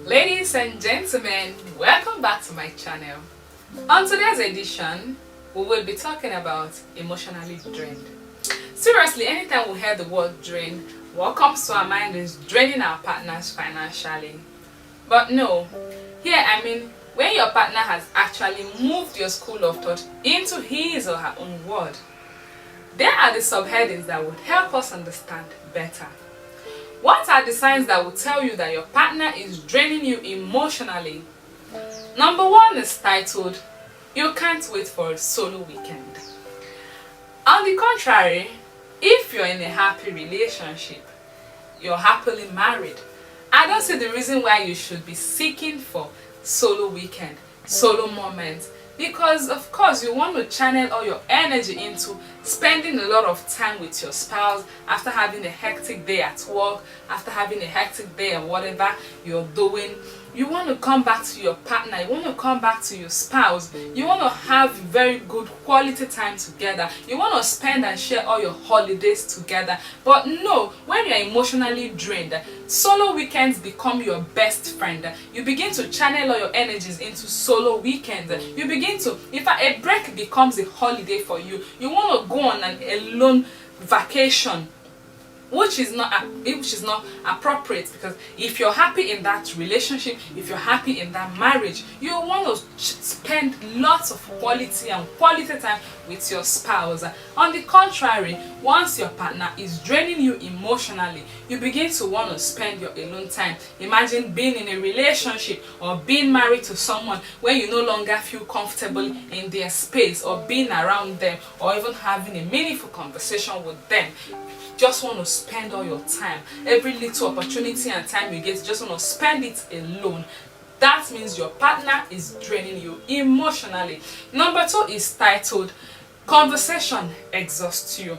Ladies and gentlemen, welcome back to my channel. On today's edition, we will be talking about emotionally drained. Seriously, anytime we hear the word drain, what comes to our mind is draining our partners financially. But no, here I mean when your partner has actually moved your school of thought into his or her own world. There are the subheadings that would help us understand better. What are the signs that will tell you that your partner is draining you emotionally? Number one is titled, "You can't wait for a solo weekend." On the contrary, if you're in a happy relationship, you're happily married, I don't see the reason why you should be seeking for solo weekend, solo moments. Because of course you want to channel all your energy into spending a lot of time with your spouse after having a hectic day at work, after having a hectic day and whatever you're doing. You want to come back to your partner, you want to come back to your spouse, you want to have very good quality time together, you want to spend and share all your holidays together. But no, when you're emotionally drained, solo weekends become your best friend. You begin to channel all your energies into solo weekends. You begin to, in fact, a break becomes a holiday for you. You want to go on an alone vacation, which is not appropriate, because if you're happy in that relationship, if you're happy in that marriage, you want to spend lots of quality time with your spouse. On the contrary, once your partner is draining you emotionally, you begin to want to spend your alone time. Imagine being in a relationship or being married to someone where you no longer feel comfortable in their space or being around them or even having a meaningful conversation with them. Just want to spend all your time, every little opportunity and time you get, just want to spend it alone. That means your partner is draining you emotionally. Number two is titled, "Conversation Exhausts You."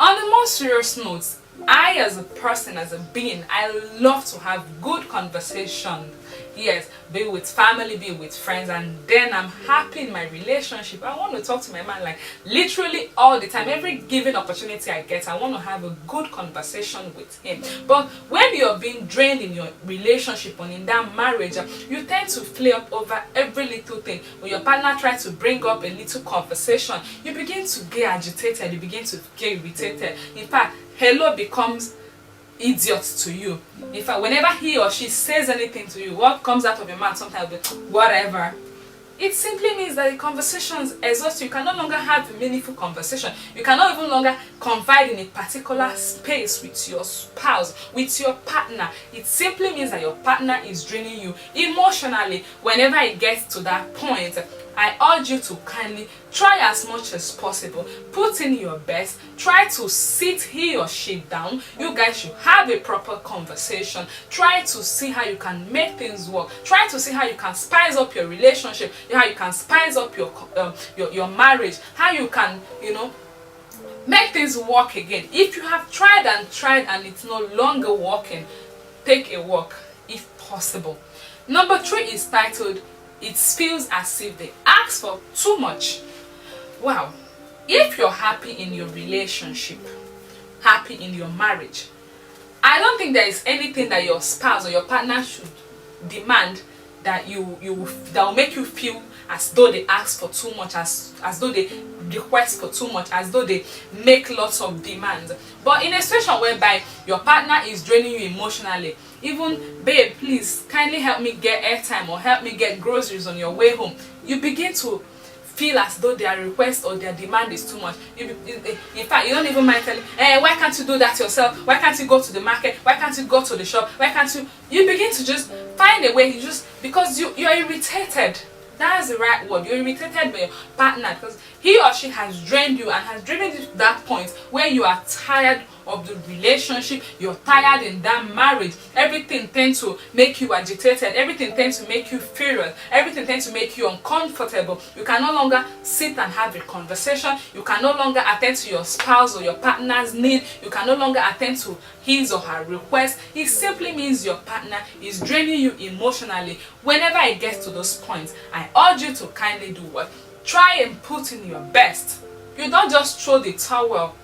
On the more serious notes, I as a person, as a being, I love to have good conversation. Yes, be with family, be with friends, and then I'm happy in my relationship. I want to talk to my man like literally all the time. Every given opportunity I get, I want to have a good conversation with him. But when you're being drained in your relationship or in that marriage, you tend to flare up over every little thing. When your partner tries to bring up a little conversation, you begin to get agitated, you begin to get irritated. In fact, hello becomes idiot to you. In fact, whenever he or she says anything to you, what comes out of your mouth sometimes will be whatever. It simply means that the conversations exhaust you. You can no longer have a meaningful conversation. You cannot even longer confide in a particular space with your spouse, with your partner. It simply means that your partner is draining you emotionally. Whenever it gets to that point, I urge you to kindly try as much as possible, put in your best, try to sit he or she down. You guys should have a proper conversation. Try to see how you can make things work. Try to see how you can spice up your relationship, how you can spice up your marriage, how you can, make things work again. If you have tried and it's no longer working, take a walk if possible. Number three is titled, "It feels as if they ask for too much." Wow. If you're happy in your relationship, happy in your marriage, I don't think there is anything that your spouse or your partner should demand that that will make you feel as though they ask for too much, as though they request for too much, as though they make lots of demands. But in a situation whereby your partner is draining you emotionally, even, "Babe, please kindly help me get airtime or help me get groceries on your way home," you begin to feel as though their request or their demand is too much. In fact, you don't even mind telling, "Why can't you do that yourself? Why can't you go to the market? Why can't you go to the shop? Why can't you?" You begin to just find a way, because you're irritated. That's the right word. You're irritated by your partner because he or she has drained you and has driven you to that point where you are tired of the relationship, you're tired in that marriage. Everything tends to make you agitated, everything tends to make you furious, everything tends to make you uncomfortable. You can no longer sit and have a conversation, you can no longer attend to your spouse or your partner's need, you can no longer attend to his or her request. It simply means your partner is draining you emotionally. Whenever it gets to those points, I urge you to kindly do what? Try and put in your best. You don't just throw the towel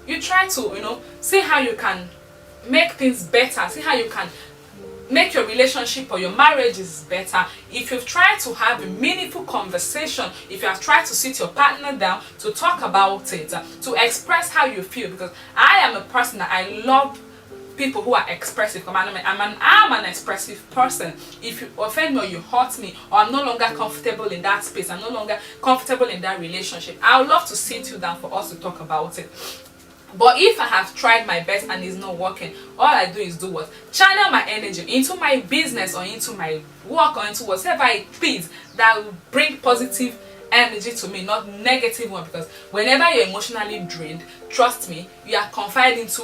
you try to, see how you can make things better, see how you can make your relationship or your marriage is better. If you've tried to have a meaningful conversation, if you have tried to sit your partner down to talk about it, to express how you feel, because I am a person that I love people who are expressive. I'm an expressive person. If you offend me or you hurt me, or I'm no longer comfortable in that space, I'm no longer comfortable in that relationship, I would love to sit you down for us to talk about it. But if I have tried my best and it's not working, all I do is do what? Channel my energy into my business or into my work or into whatever it is that will bring positive energy to me, not negative one. Because whenever you're emotionally drained, trust me, you are confined into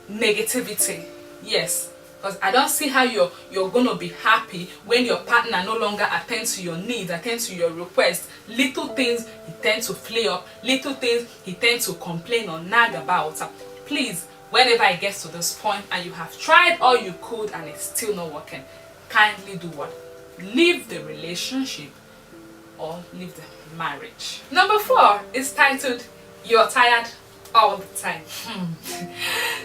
negativity. Yes. Because I don't see how you're going to be happy when your partner no longer attends to your needs, attends to your requests. Little things he tends to flare up, little things he tends to complain or nag about. Please, whenever it gets to this point and you have tried all you could and it's still not working, kindly do what? Leave the relationship or leave the marriage. Number 4 is titled, You're Tired All the Time.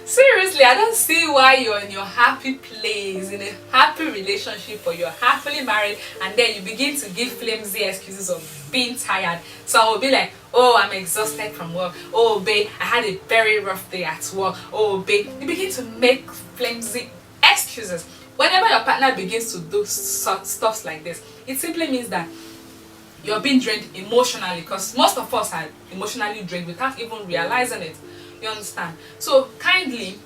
Seriously, I don't see why you're in your happy place, in a happy relationship, or you're happily married, and then you begin to give flimsy excuses of being tired. So I will be like, oh, I'm exhausted from work. Oh, babe, I had a very rough day at work. Oh, babe, you begin to make flimsy excuses. Whenever your partner begins to do stuff like this, it simply means that you're being drained emotionally, because most of us are emotionally drained without even realizing it. You understand? So kindly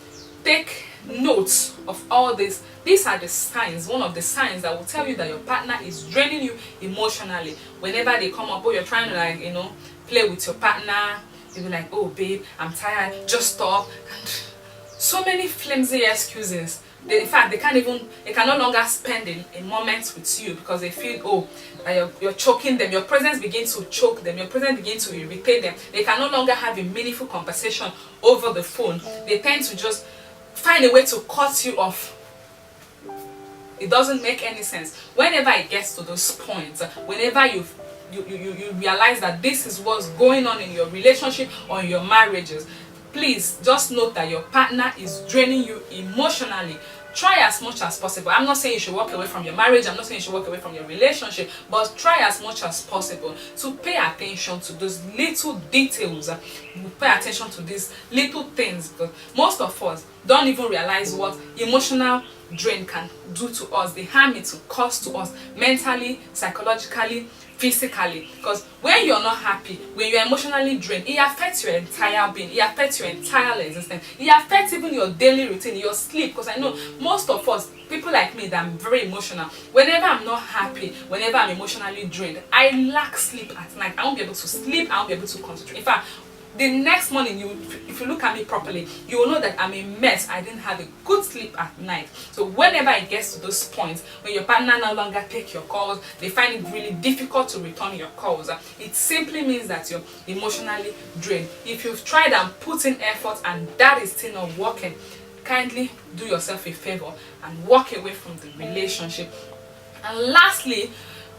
take notes of all this. These are the signs, one of the signs that will tell you that your partner is draining you emotionally. Whenever they come up, or you're trying to play with your partner, you'll be like, oh babe, I'm tired, just stop. And so many flimsy excuses. In fact, they can no longer spend a moment with you because they feel, oh, you're choking them. Your presence begins to choke them. Your presence begins to irritate them. They can no longer have a meaningful conversation over the phone. They tend to just find a way to cut you off. It doesn't make any sense. Whenever it gets to those points, whenever you realize that this is what's going on in your relationship or in your marriages, please just note that your partner is draining you emotionally. Try as much as possible. I'm not saying you should walk away from your marriage. I'm not saying you should walk away from your relationship. But try as much as possible to pay attention to those little details. Pay attention to these little things. Because most of us don't even realize what emotional drain can do to us. The harm it will cause to us mentally, psychologically, physically. Because when you're not happy, when you're emotionally drained, it affects your entire being, it affects your entire existence, it affects even your daily routine, your sleep. Because I know most of us, people like me, that I'm very emotional, whenever I'm not happy, whenever I'm emotionally drained, I lack sleep at night. I won't be able to sleep, I won't be able to concentrate. In fact, the next morning, if you look at me properly, you will know that I'm a mess. I didn't have a good sleep at night. So whenever it gets to those points when your partner no longer takes your calls, they find it really difficult to return your calls, it simply means that you're emotionally drained. If you've tried and put in effort and that is still not working, kindly do yourself a favor and walk away from the relationship. And lastly,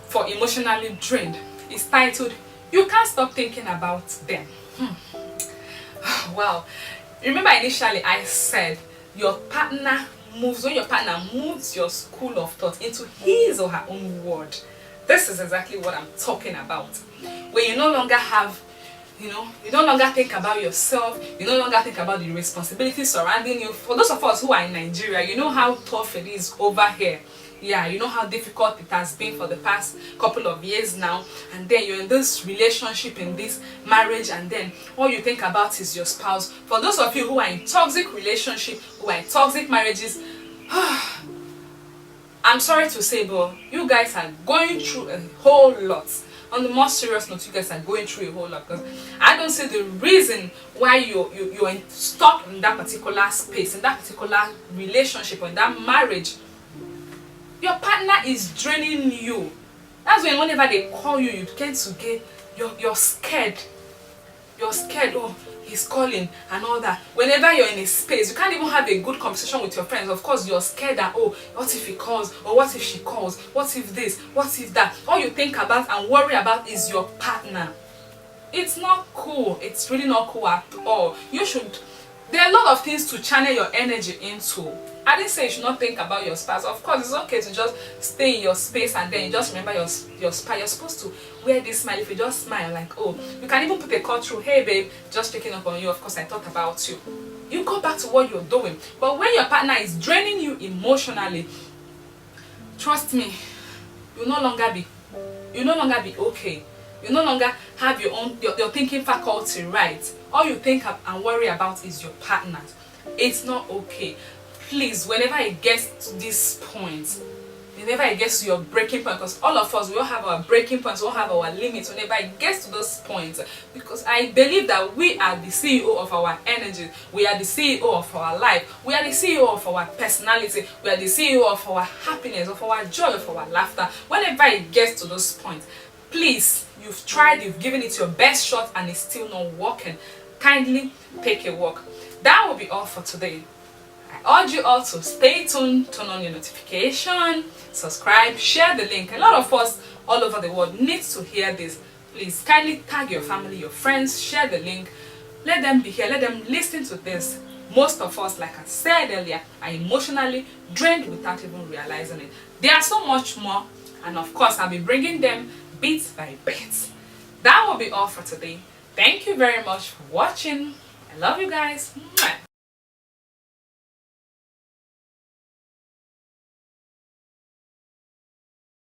for emotionally drained, it's titled, You Can't Stop Thinking About Them. Wow. Remember initially I said when your partner moves your school of thought into his or her own world. This is exactly what I'm talking about. When you no longer have, you no longer think about yourself, you no longer think about the responsibilities surrounding you. For those of us who are in Nigeria, you know how tough it is over here. Yeah, you know how difficult it has been for the past couple of years now, and then you're in this relationship, in this marriage, and then all you think about is your spouse. For those of you who are in toxic relationships, who are in toxic marriages, I'm sorry to say, but you guys are going through a whole lot. On the more serious note, you guys are going through a whole lot, because I don't see the reason why you're stuck in that particular space, in that particular relationship, or in that marriage. Your partner is draining you. That's when whenever they call you, you tend to get, you're scared. You're scared, oh, he's calling and all that. Whenever you're in a space, you can't even have a good conversation with your friends. Of course, you're scared that, oh, what if he calls? Or what if she calls? What if this? What if that? All you think about and worry about is your partner. It's not cool. It's really not cool at all. You should There are a lot of things to channel your energy into. I didn't say you should not think about your spouse. Of course, it's okay to just stay in your space and then you just remember your spouse. You're supposed to wear this smile. If you just smile, like, oh, you can even put a call through, hey babe, just checking up on you. Of course, I thought about you. You go back to what you're doing. But when your partner is draining you emotionally, trust me, you'll no longer be okay. You no longer have your thinking faculty right. All you think and worry about is your partner. It's not okay. Please, whenever it gets to this point, whenever it gets to your breaking point, because all of us, we all have our breaking points, we all have our limits, whenever it gets to those points, because I believe that we are the CEO of our energy, we are the CEO of our life, we are the CEO of our personality, we are the CEO of our happiness, of our joy, of our laughter. Whenever it gets to those points, please, you've tried, you've given it your best shot and it's still not working, kindly take a walk. That will be all for today. I urge you all to stay tuned, turn on your notification, subscribe, share the link. A lot of us all over the world need to hear this. Please kindly tag your family, your friends, share the link. Let them be here, let them listen to this. Most of us, like I said earlier, are emotionally drained without even realizing it. There are so much more, and of course I'll be bringing them bit by bit. That will be all for today. Thank you very much for watching. I love you guys. Mwah.